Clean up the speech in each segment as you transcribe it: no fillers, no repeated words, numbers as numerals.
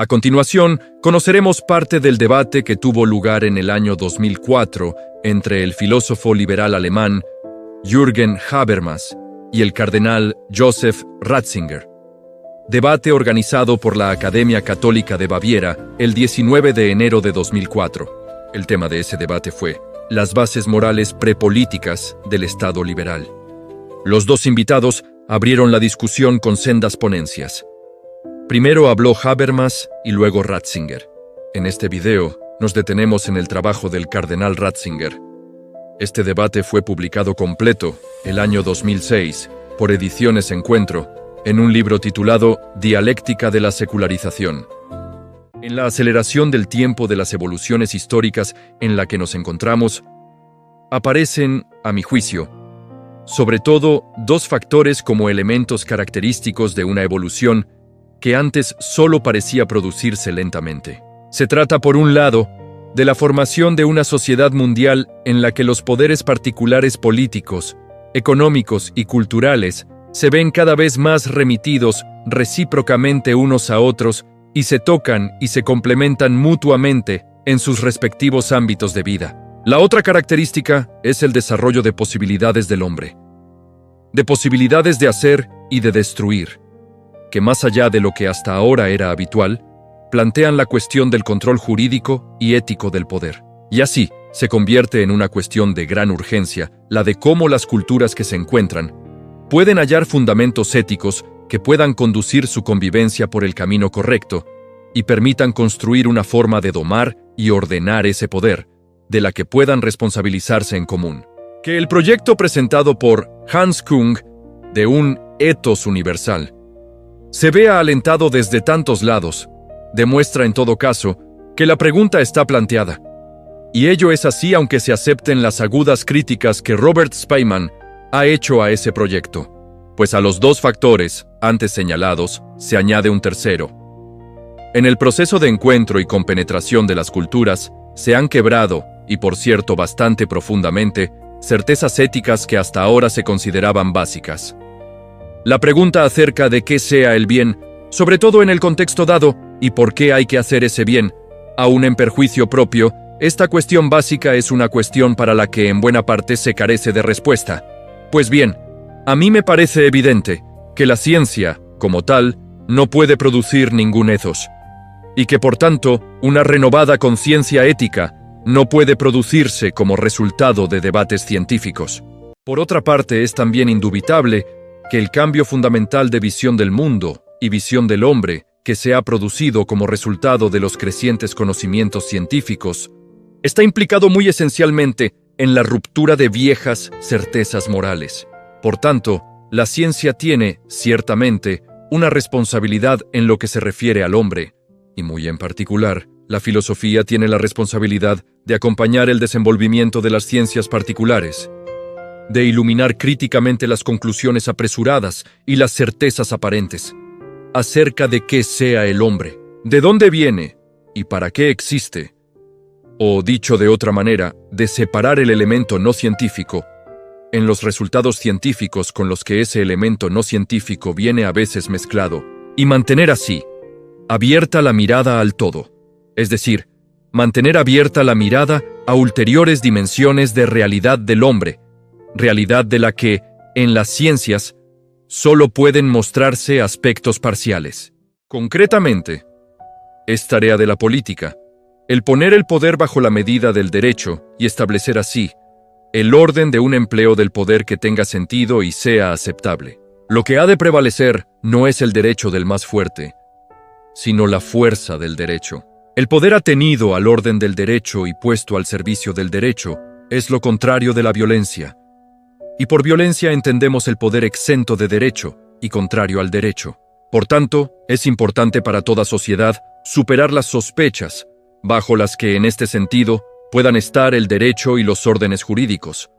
A continuación, conoceremos parte del debate que tuvo lugar en el año 2004 entre el filósofo liberal alemán Jürgen Habermas y el cardenal Joseph Ratzinger. Debate organizado por la Academia Católica de Baviera el 19 de enero de 2004. El tema de ese debate fue las bases morales prepolíticas del Estado liberal. Los dos invitados abrieron la discusión con sendas ponencias. Primero habló Habermas y luego Ratzinger. En este video nos detenemos en el trabajo del cardenal Ratzinger. Este debate fue publicado completo el año 2006 por Ediciones Encuentro en un libro titulado Dialéctica de la secularización. En la aceleración del tiempo de las evoluciones históricas en la que nos encontramos, aparecen, a mi juicio, sobre todo dos factores como elementos característicos de una evolución que antes solo parecía producirse lentamente. Se trata, por un lado, de la formación de una sociedad mundial en la que los poderes particulares políticos, económicos y culturales se ven cada vez más remitidos recíprocamente unos a otros y se tocan y se complementan mutuamente en sus respectivos ámbitos de vida. La otra característica es el desarrollo de posibilidades del hombre, de posibilidades de hacer y de destruir, que más allá de lo que hasta ahora era habitual, plantean la cuestión del control jurídico y ético del poder. Y así se convierte en una cuestión de gran urgencia la de cómo las culturas que se encuentran pueden hallar fundamentos éticos que puedan conducir su convivencia por el camino correcto y permitan construir una forma de domar y ordenar ese poder, de la que puedan responsabilizarse en común. Que el proyecto presentado por Hans Kung de un ethos universal se vea alentado desde tantos lados, demuestra en todo caso que la pregunta está planteada. Y ello es así aunque se acepten las agudas críticas que Robert Speyman ha hecho a ese proyecto, pues a los dos factores antes señalados se añade un tercero. En el proceso de encuentro y compenetración de las culturas se han quebrado, y por cierto bastante profundamente, certezas éticas que hasta ahora se consideraban básicas. La pregunta acerca de qué sea el bien, sobre todo en el contexto dado, y por qué hay que hacer ese bien, aún en perjuicio propio, esta cuestión básica es una cuestión para la que en buena parte se carece de respuesta. Pues bien, a mí me parece evidente que la ciencia, como tal, no puede producir ningún ethos, y que por tanto, una renovada conciencia ética no puede producirse como resultado de debates científicos. Por otra parte, es también indubitable que el cambio fundamental de visión del mundo y visión del hombre que se ha producido como resultado de los crecientes conocimientos científicos está implicado muy esencialmente en la ruptura de viejas certezas morales. Por tanto, la ciencia tiene, ciertamente, una responsabilidad en lo que se refiere al hombre, y muy en particular, la filosofía tiene la responsabilidad de acompañar el desenvolvimiento de las ciencias particulares, de iluminar críticamente las conclusiones apresuradas y las certezas aparentes, acerca de qué sea el hombre, de dónde viene y para qué existe, o dicho de otra manera, de separar el elemento no científico en los resultados científicos con los que ese elemento no científico viene a veces mezclado, y mantener así abierta la mirada al todo, es decir, mantener abierta la mirada a ulteriores dimensiones de realidad del hombre, realidad de la que, en las ciencias, solo pueden mostrarse aspectos parciales. Concretamente, es tarea de la política el poner el poder bajo la medida del derecho y establecer así el orden de un empleo del poder que tenga sentido y sea aceptable. Lo que ha de prevalecer no es el derecho del más fuerte, sino la fuerza del derecho. El poder atenido al orden del derecho y puesto al servicio del derecho es lo contrario de la violencia. Y por violencia entendemos el poder exento de derecho y contrario al derecho. Por tanto, es importante para toda sociedad superar las sospechas bajo las que en este sentido puedan estar el derecho y los órdenes jurídicos,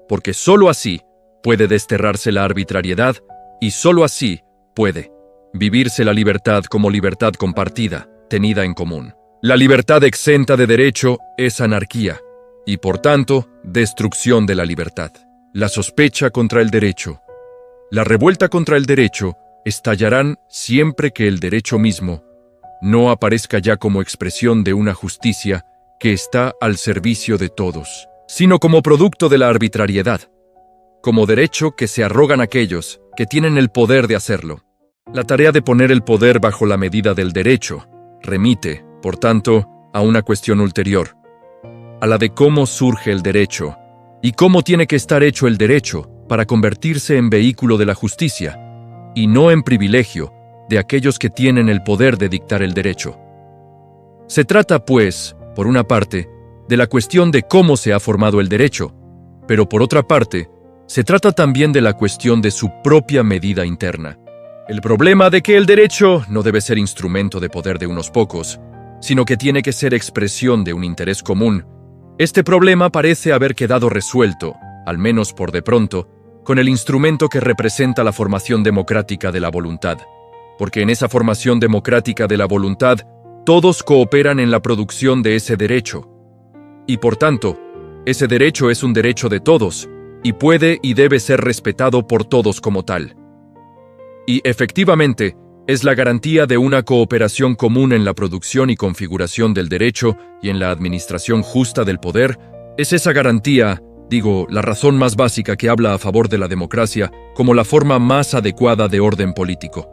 porque sólo así puede desterrarse la arbitrariedad y sólo así puede vivirse la libertad como libertad compartida, tenida en común. La libertad exenta de derecho es anarquía y, por tanto, destrucción de la libertad. La sospecha contra el derecho, la revuelta contra el derecho estallarán siempre que el derecho mismo no aparezca ya como expresión de una justicia que está al servicio de todos, sino como producto de la arbitrariedad, como derecho que se arrogan aquellos que tienen el poder de hacerlo. La tarea de poner el poder bajo la medida del derecho remite, por tanto, a una cuestión ulterior, a la de cómo surge el derecho y cómo tiene que estar hecho el derecho para convertirse en vehículo de la justicia, y no en privilegio de aquellos que tienen el poder de dictar el derecho. Se trata, pues, por una parte, de la cuestión de cómo se ha formado el derecho, pero por otra parte, se trata también de la cuestión de su propia medida interna. El problema de que el derecho no debe ser instrumento de poder de unos pocos, sino que tiene que ser expresión de un interés común. Este problema parece haber quedado resuelto, al menos por de pronto, con el instrumento que representa la formación democrática de la voluntad, porque en esa formación democrática de la voluntad, todos cooperan en la producción de ese derecho. Y por tanto, ese derecho es un derecho de todos, y puede y debe ser respetado por todos como tal. Y efectivamente, es la garantía de una cooperación común en la producción y configuración del derecho y en la administración justa del poder. Es esa garantía, la razón más básica que habla a favor de la democracia como la forma más adecuada de orden político.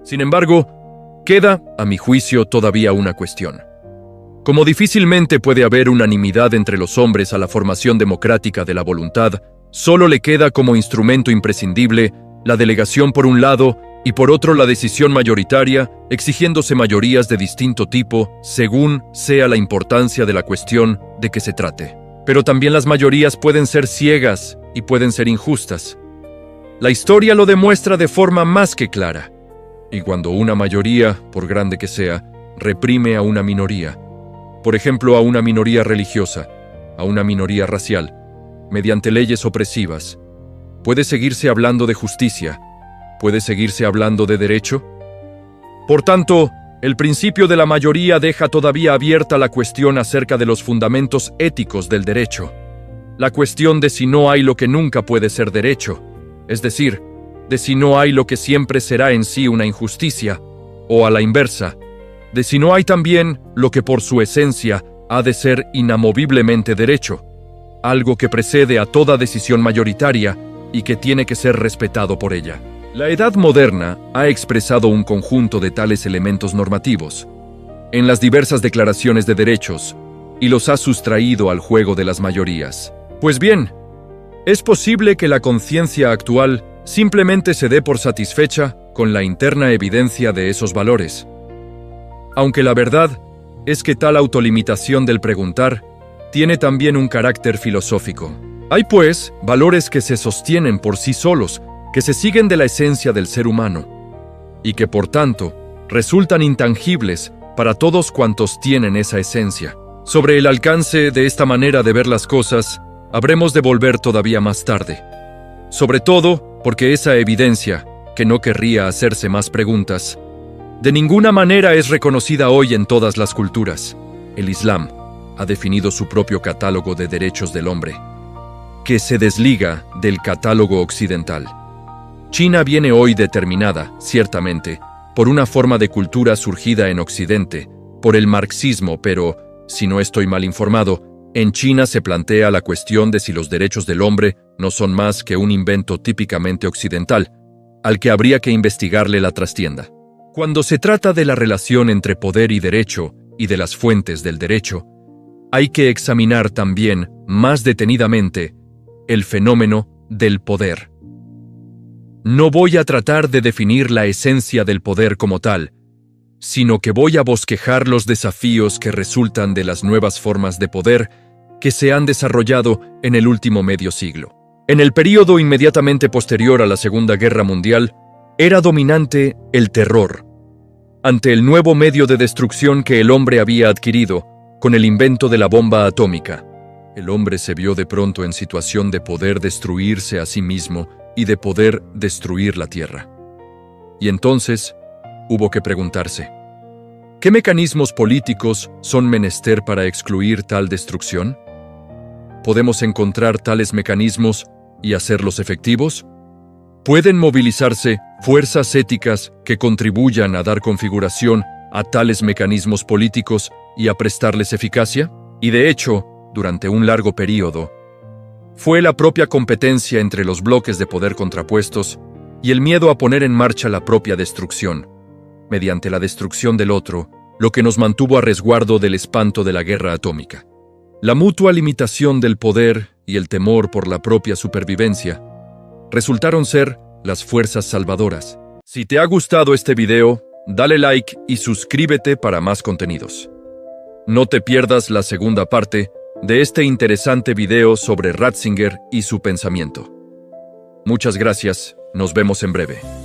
Sin embargo, queda, a mi juicio, todavía una cuestión. Como difícilmente puede haber unanimidad entre los hombres a la formación democrática de la voluntad, solo le queda como instrumento imprescindible la delegación por un lado y por otro la decisión mayoritaria, exigiéndose mayorías de distinto tipo según sea la importancia de la cuestión de que se trate. Pero también las mayorías pueden ser ciegas y pueden ser injustas. La historia lo demuestra de forma más que clara. Y cuando una mayoría, por grande que sea, reprime a una minoría, por ejemplo a una minoría religiosa, a una minoría racial, mediante leyes opresivas, ¿puede seguirse hablando de justicia? ¿Puede seguirse hablando de derecho? Por tanto, el principio de la mayoría deja todavía abierta la cuestión acerca de los fundamentos éticos del derecho. La cuestión de si no hay lo que nunca puede ser derecho, es decir, de si no hay lo que siempre será en sí una injusticia, o a la inversa, de si no hay también lo que por su esencia ha de ser inamoviblemente derecho, algo que precede a toda decisión mayoritaria y que tiene que ser respetado por ella. La Edad Moderna ha expresado un conjunto de tales elementos normativos en las diversas declaraciones de derechos y los ha sustraído al juego de las mayorías. Pues bien, es posible que la conciencia actual simplemente se dé por satisfecha con la interna evidencia de esos valores. Aunque la verdad es que tal autolimitación del preguntar tiene también un carácter filosófico. Hay, pues, valores que se sostienen por sí solos, que se siguen de la esencia del ser humano, y que, por tanto, resultan intangibles para todos cuantos tienen esa esencia. Sobre el alcance de esta manera de ver las cosas, habremos de volver todavía más tarde. Sobre todo porque esa evidencia, que no querría hacerse más preguntas, de ninguna manera es reconocida hoy en todas las culturas. El Islam ha definido su propio catálogo de derechos del hombre, que se desliga del catálogo occidental. China viene hoy determinada, ciertamente, por una forma de cultura surgida en Occidente, por el marxismo, pero, si no estoy mal informado, en China se plantea la cuestión de si los derechos del hombre no son más que un invento típicamente occidental, al que habría que investigarle la trastienda. Cuando se trata de la relación entre poder y derecho, y de las fuentes del derecho, hay que examinar también, más detenidamente, el fenómeno del poder. No voy a tratar de definir la esencia del poder como tal, sino que voy a bosquejar los desafíos que resultan de las nuevas formas de poder que se han desarrollado en el último medio siglo. En el período inmediatamente posterior a la Segunda Guerra Mundial, era dominante el terror, ante el nuevo medio de destrucción que el hombre había adquirido con el invento de la bomba atómica. El hombre se vio de pronto en situación de poder destruirse a sí mismo y de poder destruir la tierra. Y entonces hubo que preguntarse, ¿qué mecanismos políticos son menester para excluir tal destrucción? ¿Podemos encontrar tales mecanismos y hacerlos efectivos? ¿Pueden movilizarse fuerzas éticas que contribuyan a dar configuración a tales mecanismos políticos y a prestarles eficacia? Y de hecho, durante un largo período, fue la propia competencia entre los bloques de poder contrapuestos y el miedo a poner en marcha la propia destrucción, mediante la destrucción del otro, lo que nos mantuvo a resguardo del espanto de la guerra atómica. La mutua limitación del poder y el temor por la propia supervivencia resultaron ser las fuerzas salvadoras. Si te ha gustado este video, dale like y suscríbete para más contenidos. No te pierdas la segunda parte de este interesante video sobre Ratzinger y su pensamiento. Muchas gracias, nos vemos en breve.